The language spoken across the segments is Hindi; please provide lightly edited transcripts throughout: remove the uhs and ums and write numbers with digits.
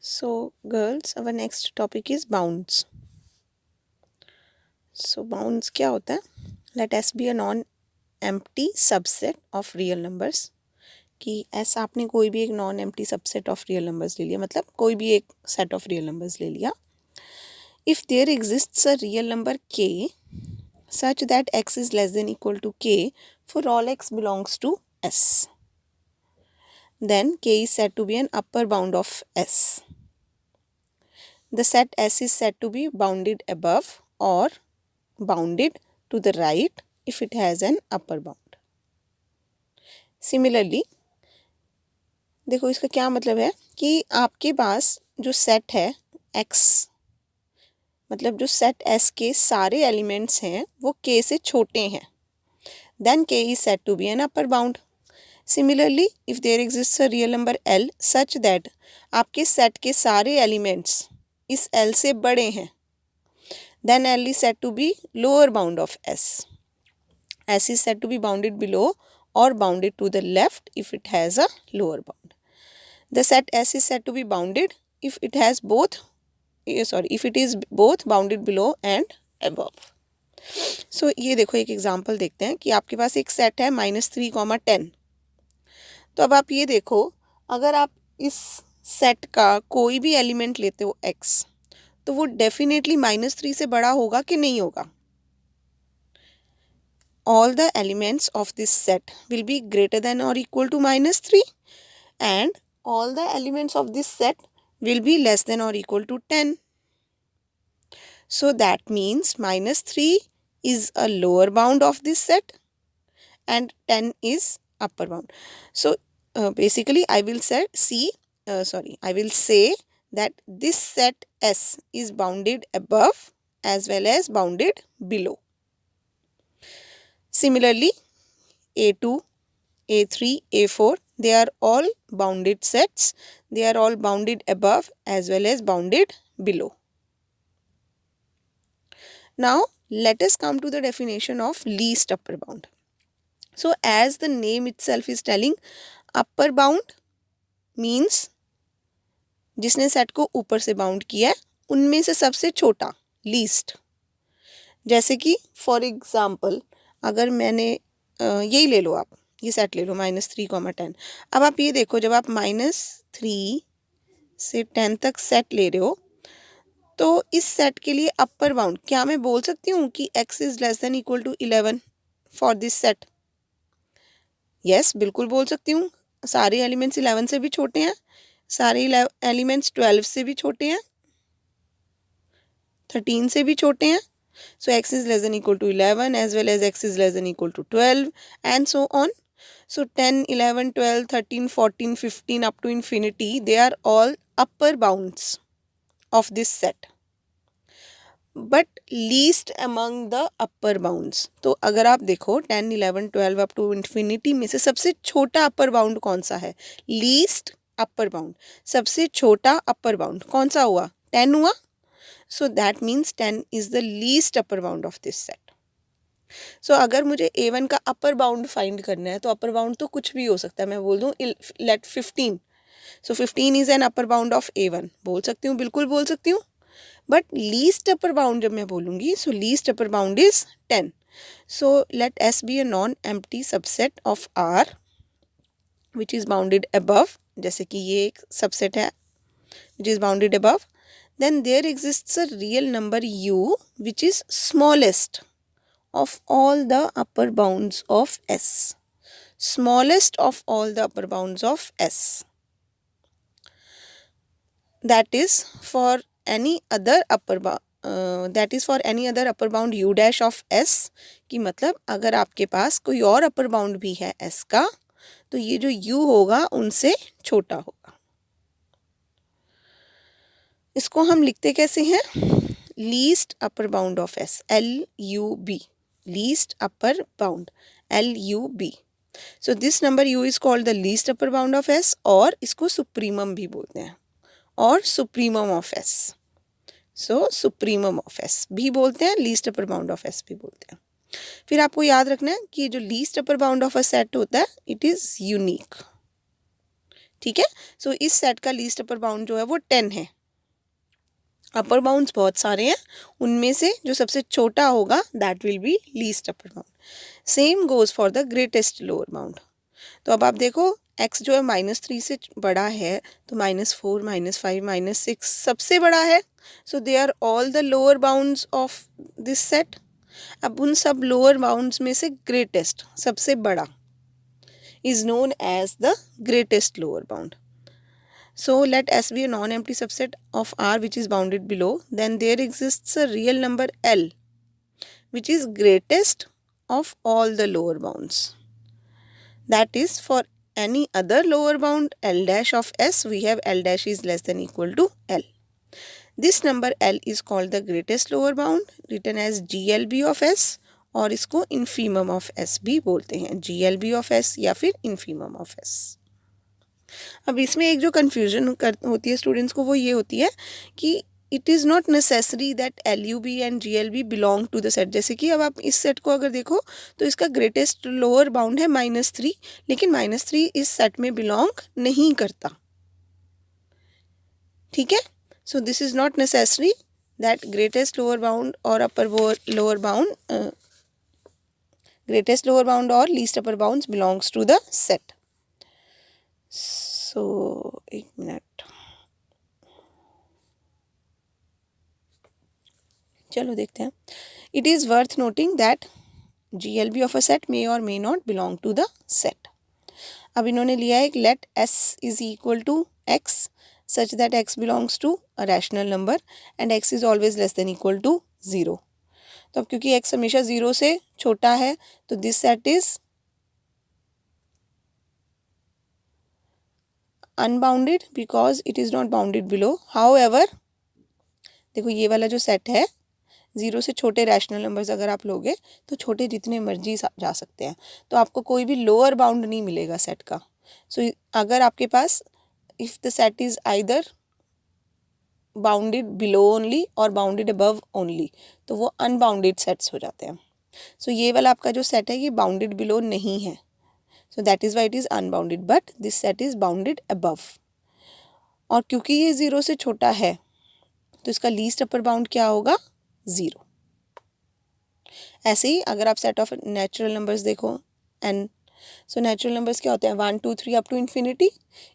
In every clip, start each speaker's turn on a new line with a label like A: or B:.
A: So girls, our next topic is bounds. So bounds क्या होता है? Let S be a non-empty subset of real numbers. कि ऐसा आपने कोई भी एक non empty subset of real numbers ले लिया, मतलब कोई भी एक सेट ऑफ रियल नंबर्स ले लिया. If there exists a real number k such that x is less than equal to k for all x belongs to S, then k is said to be an upper bound of S. The set S is said to be bounded above or bounded to the right if it has an upper bound. Similarly, देखो इसका क्या मतलब है कि आपके पास जो सेट है x, मतलब जो सेट S के सारे एलिमेंट्स हैं वो k से छोटे हैं, then k is said to be an upper bound. Similarly, if there exists a real number L such that आपके सेट के सारे एलिमेंट्स इस L से बड़े हैं, then L is said to be lower bound of S. S is said to be bounded below or bounded to the left if it has a lower bound. The set S is said to be bounded if it has both, if it is both bounded below and above. So ये देखो एक एग्जांपल देखते हैं कि आपके पास एक सेट है -3, 10. तो अब आप ये देखो, अगर आप इस सेट का कोई भी एलिमेंट लेते हो x, तो वो डेफिनेटली -3 से बड़ा होगा कि नहीं होगा? All the elements of this set will be greater than or equal to -3 and all the elements of this set will be less than or equal to 10. So that means -3 is a lower bound of this set and 10 is upper bound. So basically I will say that this set S is bounded above as well as bounded below. Similarly, A2, A3, A4, they are all bounded sets. They are all bounded above as well as bounded below. Now, let us come to the definition of least upper bound. So, as the name itself is telling, upper bound means जिसने सेट को ऊपर से बाउंड किया है उनमें से सबसे छोटा, लीस्ट. जैसे कि फॉर एग्जाम्पल अगर मैंने यही ले लो, आप ये सेट ले लो -3, 10. अब आप ये देखो, जब आप -3 से 10 तक सेट ले रहे हो तो इस सेट के लिए अपर बाउंड क्या मैं बोल सकती हूँ कि x is less than equal to 11 for this set? Yes, बिल्कुल बोल सकती हूँ. सारे एलिमेंट्स 11 से भी छोटे हैं, सारे एलिमेंट्स 12 से भी छोटे हैं, 13 से भी छोटे हैं. So x is less than equal to 11 as well as x is less than equal to 12 and so on. So 10, 11, 12, 13, 14, 15 up to infinity, they are all upper bounds of this set. But least among the upper bounds. तो अगर आप देखो 10, 11, 12 up to infinity में से सबसे छोटा upper bound कौन सा है? Least upper bound. सबसे छोटा upper bound कौन सा हुआ? 10 हुआ. So that means 10 is the least upper bound of this set. So अगर मुझे A1 का upper bound find करना है तो upper bound तो कुछ भी हो सकता है. मैं बोल दूँ let 15. So 15 is an upper bound of A1. बोल सकती हूँ, बिल्कुल बोल सकती हूँ. But least upper bound जब मैं बोलूँगी, so least upper bound is 10. So let S be a non-empty subset of R which is bounded above. जैसे कि ये एक subset है which is bounded above. Then there exists a real number u which is smallest of all the upper bounds of S. Smallest of all the upper bounds of S. That is for any other upper bound u dash of S. कि मतलब अगर आपके पास कोई और अपर बाउंड भी है S का, तो ये जो u होगा उनसे छोटा होगा. इसको हम लिखते कैसे हैं? Least upper bound of S, LUB. Least upper bound, LUB. So this number u is called the least upper bound of S, और इसको सुप्रीमम भी बोलते हैं, और supremum of S. So supremum of S भी बोलते हैं, least upper bound of S भी बोलते हैं. फिर आपको याद रखना है कि जो least upper bound of a set होता है, इट इज यूनिक. ठीक है। सो इस सेट का लीस्ट अपर बाउंड जो है वो 10 है। अपर बाउंड्स बहुत सारे हैं, उनमें से जो सबसे छोटा होगा that will be least upper bound. Same goes for the greatest lower bound. तो अब आप देखो x जो है -3 से बड़ा है, तो -4, -5, -6 सबसे बड़ा है। So they are all the lower bounds of this set. अब उन सब लोअर बाउंड्स में से ग्रेटेस्ट, सबसे बड़ा, is known as the greatest lower bound. So let S be a non-empty subset of R which is bounded below. Then there exists a real number L which is greatest of all the lower bounds. That is, for any other lower bound L dash of S, we have L dash is less than equal to L. This number L is called the greatest lower bound, written as GLB of S, और इसको infimum of S भी बोलते हैं, GLB of S या फिर infimum of S. अब इसमें एक जो कन्फ्यूजन होती है स्टूडेंट्स को वो ये होती है कि it is not necessary that LUB and GLB belong to the set. जैसे कि अब आप इस सेट को अगर देखो तो इसका ग्रेटेस्ट लोअर बाउंड है -3, लेकिन -3 इस सेट में बिलोंग नहीं करता. ठीक है. So this is not necessary that greatest lower bound और upper lower bound, greatest lower bound और least upper bounds belongs to the set. So एक मिनट, चलो देखते हैं. It is worth noting that GLB of a set may और may not belong to the set. अब इन्होंने लिया है let S is equal to X such that X belongs to a rational number and X is always less than equal to 0. तो अब क्योंकि X हमेशा 0 से छोटा है तो this set is unbounded because it is not bounded below. However देखो ये वाला जो सेट है, 0 से छोटे रैशनल नंबर्स अगर आप लोगे तो छोटे जितने मर्जी जा सकते हैं, तो आपको कोई भी लोअर बाउंड नहीं मिलेगा सेट का. सो अगर आपके पास if the set is either bounded below only और बाउंडेड अबव ओनली, तो वो अनबाउंडेड सेट्स हो जाते हैं. सो ये वाला आपका जो सेट है ये बाउंडेड बिलो नहीं है, so that is why it is unbounded, but this set is bounded above. और क्योंकि ये 0 से छोटा है तो इसका लीस्ट अपर बाउंड क्या होगा? 0. ऐसे ही अगर आप सेट ऑफ नेचुरल नंबर्स देखो एंड सो नेचुरल नंबर्स क्या होते हैं? 1 2 3 अप टू इन्फिनिटी.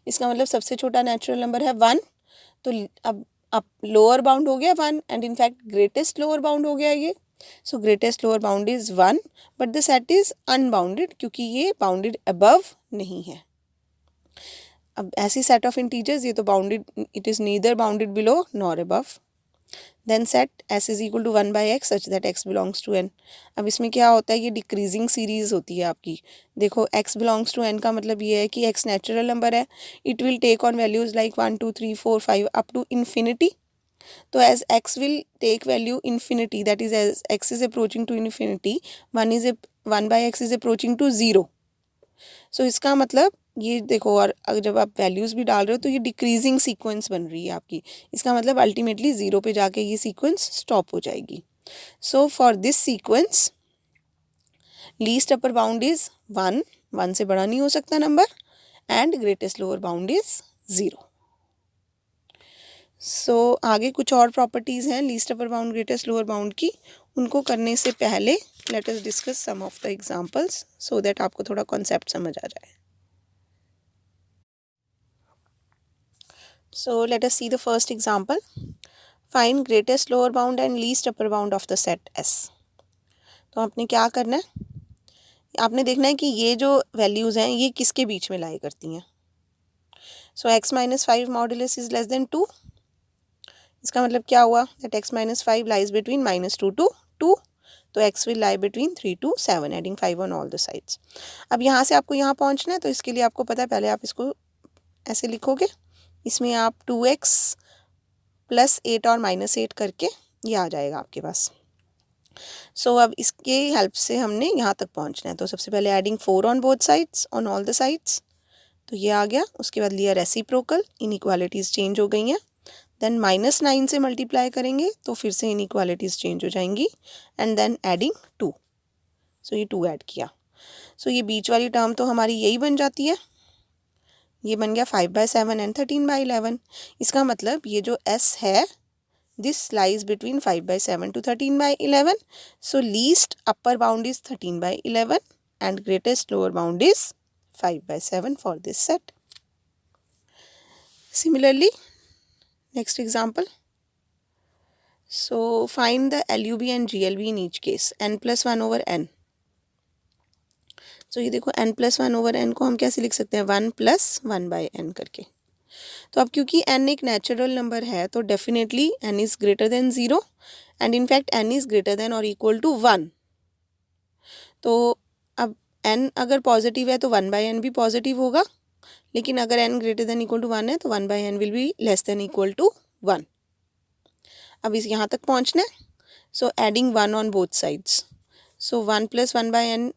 A: इसका मतलब सबसे छोटा नेचुरल नंबर है 1. तो अब लोअर बाउंड हो गया 1 and in fact greatest lower bound हो गया ये. सो greatest lower bound is 1 but the set is unbounded क्योंकि ये बाउंडेड अबव नहीं है. अब ऐसी सेट ऑफ इंटीजर्स, ये तो bounded, it is neither bounded below nor above. Then set S is equal to 1/x such that x belongs to n. अब इसमें क्या होता है, ये डिक्रीजिंग सीरीज होती है आपकी. देखो x बिलोंग्स टू n का मतलब ये है कि x नेचुरल नंबर है. It will take on values like 1 2 3 4 5 up to infinity. तो as x will take value infinity, that is as x is approaching to infinity, 1/x is approaching to 0. So इसका मतलब ये देखो, और अगर जब आप वैल्यूज़ भी डाल रहे हो तो ये डिक्रीजिंग सीक्वेंस बन रही है आपकी. इसका मतलब अल्टीमेटली 0 पे जाके ये सीक्वेंस स्टॉप हो जाएगी. So for this sequence least upper bound is 1, 1 से बड़ा नहीं हो सकता नंबर, and greatest lower bound is 0. So आगे कुछ और प्रॉपर्टीज़ हैं least upper bound greatest lower bound की. उनको करने से पहले let us discuss some of the examples so that आपको थोड़ा कॉन्सेप्ट समझ आ जाए. So let us see the first example. Find greatest lower bound and least upper bound of the set S. तो आपने क्या करना है, आपने देखना है कि ये जो वैल्यूज़ हैं ये किसके बीच में लाई करती हैं. सो x - 5 modulus is less than 2. इसका मतलब क्या हुआ, that x - 5 lies between -2 to 2. तो x will lie between 3 to 7 adding 5 on all the sides. अब यहाँ से आपको यहाँ पहुँचना है, तो इसके लिए आपको पता है पहले आप इसको ऐसे लिखोगे. इसमें आप 2x + 8 और -8 करके ये आ जाएगा आपके पास. सो अब इसके हेल्प से हमने यहाँ तक पहुँचना है. तो सबसे पहले adding 4 on both sides, on all the sides, तो ये आ गया. उसके बाद लिया रेसिप्रोकल, इनइक्वालिटीज़ चेंज हो गई हैं. देन -9 से मल्टीप्लाई करेंगे तो फिर से इनइक्वालिटीज़ चेंज हो जाएंगी. And then adding 2. सो ये 2 ऐड किया. सो ये बीच वाली टर्म तो हमारी यही बन जाती है. ये बन गया 5/7 एंड 13/11। इसका मतलब ये जो S है this lies between 5/7 to 13/11. So least upper bound is 13/11 and greatest lower bound is 5/7 for this set. Similarly, next example. So find the LUB and GLB in each case. n+1/n. So ये देखो n+1/n को हम कैसे लिख सकते हैं 1+1/n करके। तो अब क्योंकि n एक नेचुरल नंबर है तो definitely n is greater then 0 and in fact n is greater then और इक्वल टू 1। तो अब n अगर पॉजिटिव है तो 1/n भी पॉजिटिव होगा, लेकिन अगर n greater than equal to 1 है तो 1/n will be less than equal to 1। अब इस यहाँ तक पहुँचना है। So adding 1 on both sides. So 1+1/n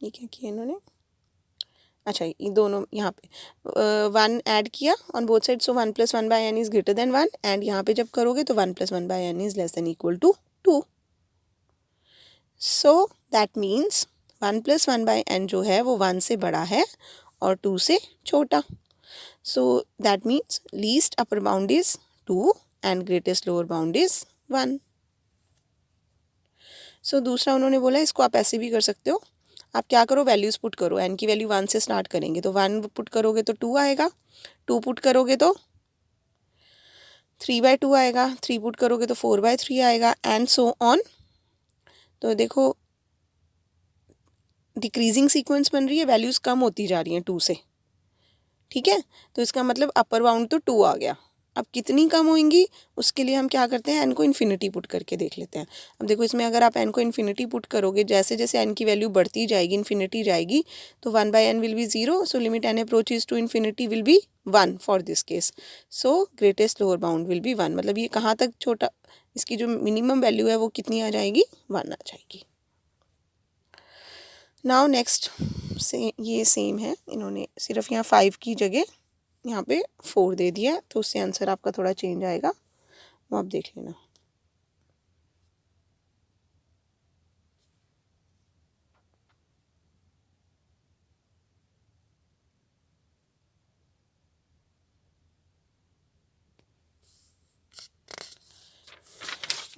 A: ये क्या किया इन्होंने, अच्छा ये दोनों यहाँ पे 1 ऐड किया on both side. So 1+1/n is greater than 1 and यहाँ पे जब करोगे तो 1+1/n is less than equal to 2। So that means 1+1/n जो है वो 1 से बड़ा है और 2 से छोटा। सो that means least upper bound is 2 and greatest lower bound is 1। सो दूसरा उन्होंने बोला इसको आप ऐसे भी कर सकते हो, आप क्या करो वैल्यूज़ पुट करो। n की वैल्यू 1 से स्टार्ट करेंगे तो 1 पुट करोगे तो 2 आएगा, 2 पुट करोगे तो 3/2 आएगा, 3 पुट करोगे तो 4/3 आएगा एंड सो ऑन। तो देखो डिक्रीजिंग सीक्वेंस बन रही है, वैल्यूज़ कम होती जा रही हैं 2 से, ठीक है। तो इसका मतलब अपर बाउंड तो 2 आ गया। अब कितनी कम होंगी उसके लिए हम क्या करते हैं n को इन्फिनिटी पुट करके देख लेते हैं। अब देखो इसमें अगर आप n को इन्फिनिटी पुट करोगे, जैसे जैसे n की वैल्यू बढ़ती जाएगी इन्फिनिटी जाएगी तो 1/n will be 0। So limit n approaches to infinity will be 1 for this case. So greatest lower bound will be 1। मतलब ये कहाँ तक छोटा, इसकी जो मिनिमम वैल्यू है वो कितनी आ जाएगी 1 आ जाएगी। नाउ नेक्स्ट से ये सेम है, इन्होंने सिर्फ यहाँ 5 की जगह यहाँ पे 4 दे दिया तो उससे आंसर आपका थोड़ा चेंज आएगा, वो आप देख लेना।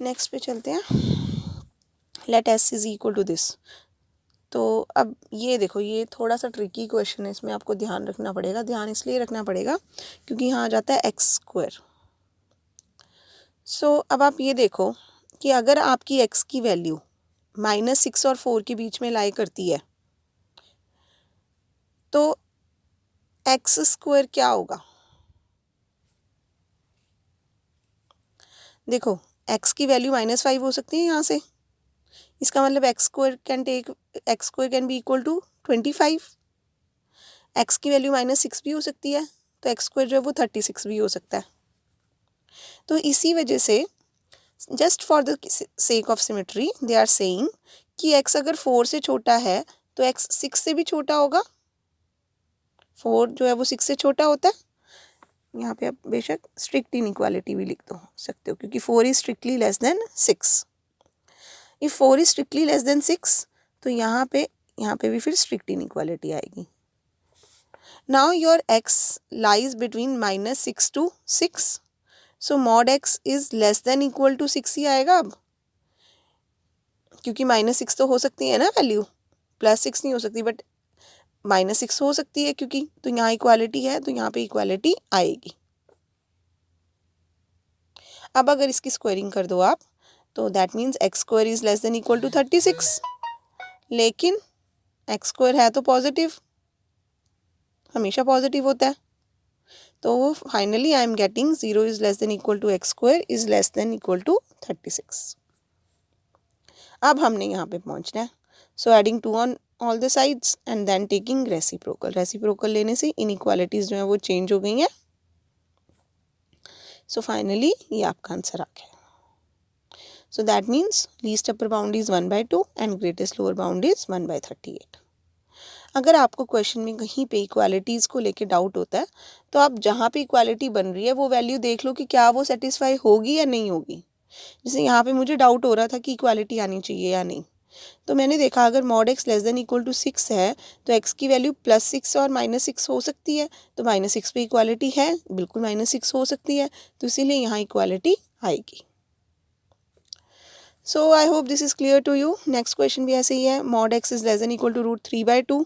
A: नेक्स्ट पे चलते हैं। Let S is equal to this. तो अब ये देखो ये थोड़ा सा ट्रिकी क्वेश्चन है, इसमें आपको ध्यान रखना पड़ेगा। ध्यान इसलिए रखना पड़ेगा क्योंकि यहाँ आ जाता है x²। सो अब आप ये देखो कि अगर आपकी x की वैल्यू -6 और 4 के बीच में लाई करती है तो x² क्या होगा। देखो x की वैल्यू -5 हो सकती है यहाँ से, इसका मतलब x² can be equal to 25। x की वैल्यू -6 भी हो सकती है तो x² जो है वो 36 भी हो सकता है। तो इसी वजह से just for the sake of symmetry they are saying कि x अगर 4 से छोटा है तो x 6 से भी छोटा होगा। 4 जो है वो 6 से छोटा होता है। यहाँ पे आप बेशक स्ट्रिक्ट इनइक्वालिटी भी लिख दो सकते हो क्योंकि 4 is strictly less than 6। If 4 is strictly less than 6 तो यहाँ पे भी फिर स्ट्रिक्ट इनइक्वालिटी आएगी। Now your x lies between -6 to 6। So mod x is less than equal to 6 ही आएगा अब, क्योंकि -6 तो हो सकती है ना वैल्यू, +6 नहीं हो सकती बट -6 हो सकती है क्योंकि, तो यहाँ इक्वालिटी है तो यहाँ पे इक्वालिटी आएगी। अब अगर इसकी स्क्वायरिंग कर दो आप तो that means x² is less than equal to 36, लेकिन x² है तो पॉजिटिव, हमेशा पॉजिटिव होता है। तो finally I am getting 0 is less than equal to x² is less than equal to 36। अब हमने यहाँ पे पहुँचना है। So adding 2 on all the sides and then taking reciprocal. Reciprocal लेने से इनइक्वालिटीज़ जो है वो चेंज हो गई हैं। सो फाइनली ये आपका आंसर आ गया। सो that means least upper bound is 1/2 and greatest lower bound is 1/38। अगर आपको क्वेश्चन में कहीं पे इक्वालिटीज़ को लेके डाउट होता है तो आप जहाँ पे इक्वालिटी बन रही है वो वैल्यू देख लो कि क्या वो सेटिस्फाई होगी या नहीं होगी। जैसे यहाँ पे मुझे डाउट हो रहा था कि इक्वालिटी आनी चाहिए या नहीं, तो मैंने देखा अगर mod x less than equal to 6 है तो x की वैल्यू +6 और -6 हो सकती है, तो -6 पे इक्वालिटी है, बिल्कुल -6 हो सकती है, तो इसीलिए यहाँ इक्वालिटी आएगी। So I hope this is clear to you. Next question भी ऐसे ही है, mod x is less than equal to √3/2,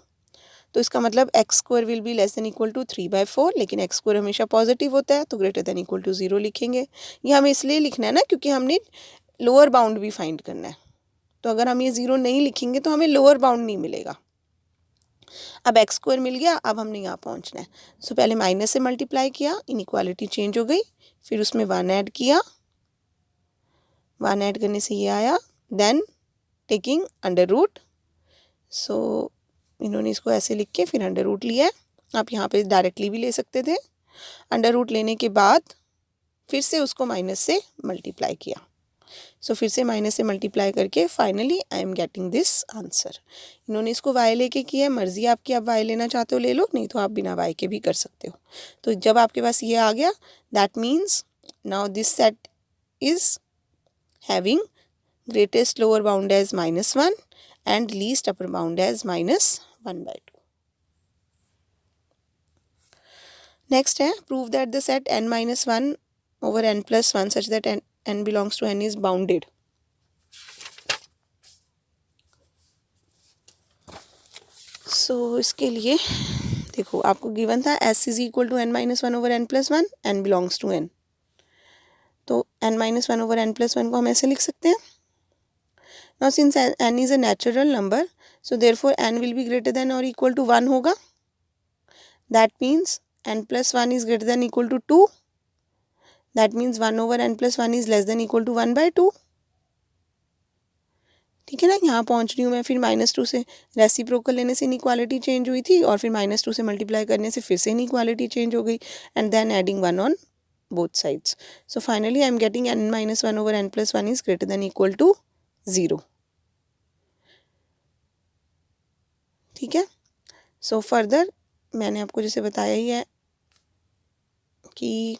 A: तो इसका मतलब x² will be less than equal to 3/4, लेकिन x² हमेशा पॉजिटिव होता है तो ग्रेटर देन इक्वल टू 0 लिखेंगे। ये हमें इसलिए लिखना है ना क्योंकि हमने लोअर बाउंड भी फाइंड करना है, तो अगर हम ये 0 नहीं लिखेंगे तो हमें लोअर बाउंड नहीं मिलेगा। अब x² मिल गया, अब हमने यहाँ पहुँचना है। सो पहले माइनस से मल्टीप्लाई किया, इनइक्वालिटी चेंज हो गई, फिर उसमें 1 ऐड किया, 1 ऐड करने से ये आया, देन टेकिंग अंडर रूट, सो इन्होंने इसको ऐसे लिख के फिर अंडर रूट लिया है। आप यहाँ पे डायरेक्टली भी ले सकते थे। अंडर रूट लेने के बाद फिर से उसको माइनस से मल्टीप्लाई किया, सो फिर से माइनस से मल्टीप्लाई करके finally I am getting this answer. इन्होंने इसको y लेके किया है, मर्जी आपकी, आप y लेना चाहते हो ले लो, नहीं तो आप बिना y के भी कर सकते हो। तो जब आपके पास ये आ गया, that means now this set is having greatest lower bound as -1 and least upper bound as -1/2. Next है, prove that the set n-1 over n+1 such that n belongs to n is bounded. So इसके लिए देखो आपको गिवन था s is equal to n-1 over n+1, n belongs to n, तो n-1 over n+1 को हम ऐसे लिख सकते हैं। Now since n is a natural number, so therefore n will be greater than or equal to 1 होगा, that means n+1 is greater than equal to 2, that means 1 over n+1 is less than equal to 1/2। ठीक है ना, यहाँ पहुँच रही हूँ मैं, फिर -2 से रेसिप्रोकल लेने से इनइक्वालिटी चेंज हुई थी और फिर -2 से मल्टीप्लाई करने से फिर से इनइक्वालिटी चेंज हो गई, and then adding 1 on both sides, so finally I am getting n-1 over n+1 is greater than equal to 0। ठीक है, सो फर्दर मैंने आपको जैसे बताया ही है कि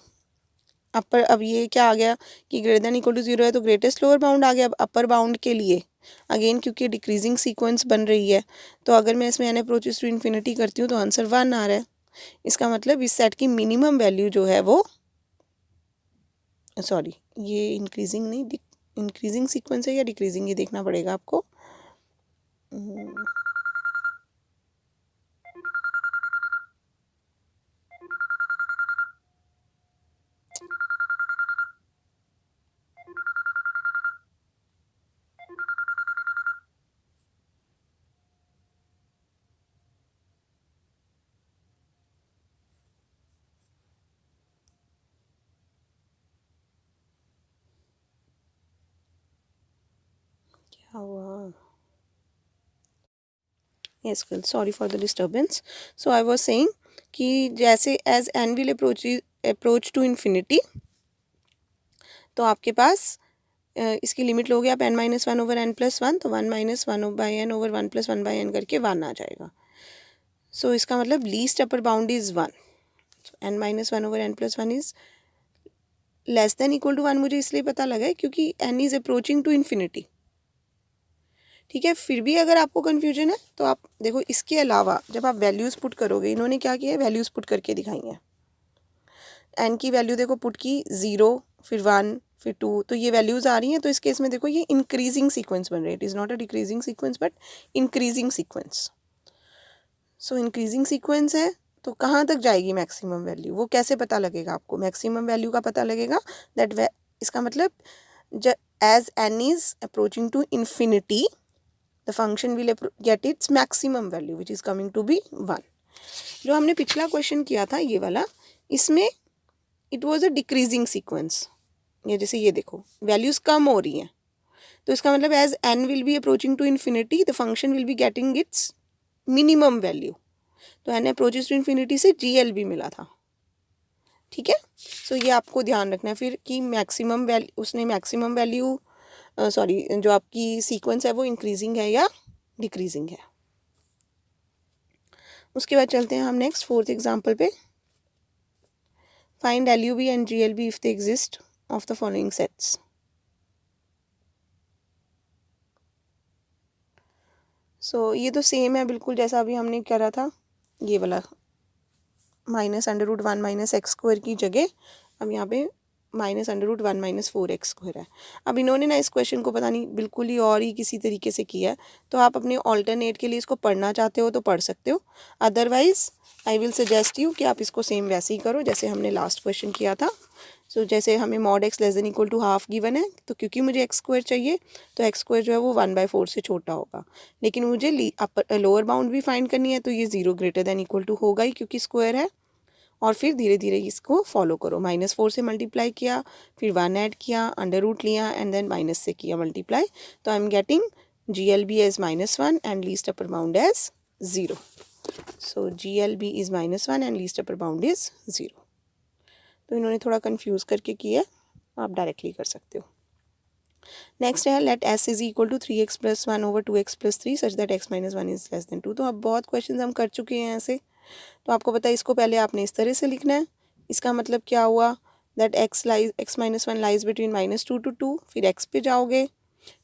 A: अपर, अब ये क्या आ गया कि ग्रेटर देन इक्वल टू 0 है तो ग्रेटेस्ट लोअर बाउंड आ गया। अब अपर बाउंड के लिए अगेन क्योंकि डिक्रीजिंग सीक्वेंस बन रही है, तो अगर मैं इसमें n अप्रोचेस टू इन्फिनिटी करती हूँ तो आंसर 1 आ रहा है। इसका मतलब इस सेट की मिनिमम वैल्यू जो है वो, सॉरी ये इंक्रीजिंग नहीं, इंक्रीजिंग सीक्वेंस है या डिक्रीजिंग, ये देखना पड़ेगा आपको। क्या हुआ? Yes, girl, sorry for the disturbance. So I was saying कि जैसे as n will approach to infinity, तो आपके पास इसकी लिमिट लोगे आप n-1 over n+1, तो 1-1/n/1 + 1/n करके 1 आ जाएगा। सो इसका मतलब least upper bound is 1, n-1 over n+1 is less than equal to 1 मुझे इसलिए पता लगा है क्योंकि n is approaching to infinity. ठीक है, फिर भी अगर आपको कन्फ्यूजन है तो आप देखो, इसके अलावा जब आप वैल्यूज़ पुट करोगे, इन्होंने क्या किया है, वैल्यूज़ पुट करके दिखाई हैं। एन की वैल्यू देखो पुट की 0, फिर 1, फिर 2, तो ये वैल्यूज़ आ रही हैं। तो इस केस में देखो ये इंक्रीजिंग सीक्वेंस बन रही है, it is not a decreasing sequence but increasing sequence. So increasing sequence है तो कहाँ तक जाएगी मैक्सिमम वैल्यू, वो कैसे पता लगेगा आपको? मैक्सिमम वैल्यू का पता लगेगा दैट इसका मतलब as n is approaching to infinity the function will get its maximum value which is coming to be 1। जो हमने पिछला क्वेश्चन किया था ये वाला, इसमें it was a decreasing sequence. ये जैसे ये देखो वैल्यूज़ कम हो रही हैं, तो इसका मतलब as n will be approaching to infinity the function will be getting its minimum value. तो एन अप्रोचेस टू इन्फिनिटी से GL भी मिला था। ठीक है, सो ये आपको ध्यान रखना है फिर कि मैक्सिमम वैल्यू, उसने मैक्सिमम वैल्यू, सॉरी जो आपकी सीक्वेंस है वो इंक्रीजिंग है या डिक्रीजिंग है। उसके बाद चलते हैं हम नेक्स्ट 4th एग्जाम्पल पे। Find LUB and GLB if they exist of the following sets. So ये तो सेम है बिल्कुल जैसा अभी हमने करा था, ये वाला -√1 माइनस एक्स स्क्वायर की जगह अब यहाँ पे -√1 माइनस 4x स्क्वायर है। अब इन्होंने ना इस क्वेश्चन को पता नहीं बिल्कुल ही और ही किसी तरीके से किया है, तो आप अपने ऑल्टरनेट के लिए इसको पढ़ना चाहते हो तो पढ़ सकते हो, otherwise I will suggest you कि आप इसको सेम वैसे ही करो जैसे हमने लास्ट क्वेश्चन किया था। सो जैसे हमें mod x less than equal to half given है, तो क्योंकि मुझे एक्स स्क्वायर चाहिए तो एक्स स्क्वायर जो है वो 1/4 से छोटा होगा, लेकिन मुझे लोअर बाउंड भी फाइंड करनी है, तो ये 0 ग्रेटर देन इक्वल टू होगा ही क्योंकि स्क्वायर है। और फिर धीरे धीरे इसको फॉलो करो, -4 से मल्टीप्लाई किया, फिर 1 ऐड किया, अंडर रूट लिया एंड देन माइनस से किया मल्टीप्लाई, तो I am getting GLB as -1 and least upper bound as 0। So GLB is -1 and least upper bound is 0। तो इन्होंने थोड़ा कंफ्यूज करके किया, आप डायरेक्टली कर सकते हो। नेक्स्ट है let s is equal to 3x + 1 / 2x + 3 such that x - 1 is less than 2। तो अब बहुत क्वेश्चन हम कर चुके हैं ऐसे, तो आपको पता है इसको पहले आपने इस तरह से लिखना है। इसका मतलब क्या हुआ, that x - 1 lies between -2 to 2, फिर x पे जाओगे,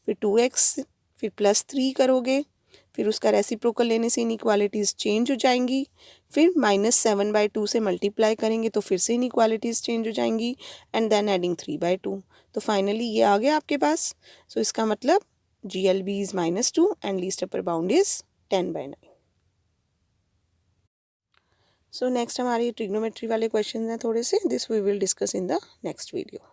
A: फिर 2x, फिर +3 करोगे, फिर उसका रेसिप्रोकल लेने से इनइक्वालिटीज़ चेंज हो जाएंगी, फिर -7/2 से मल्टीप्लाई करेंगे तो फिर से इनइक्वालिटीज़ चेंज हो जाएंगी एंड देन एडिंग 3/2, तो फाइनली ये आ गया आपके पास। सो इसका मतलब GLB is -2 and least upper bound is 10/9। So next हमारे ट्रिग्नोमेट्री वाले क्वेश्चन हैं थोड़े से, this we will discuss in the next video.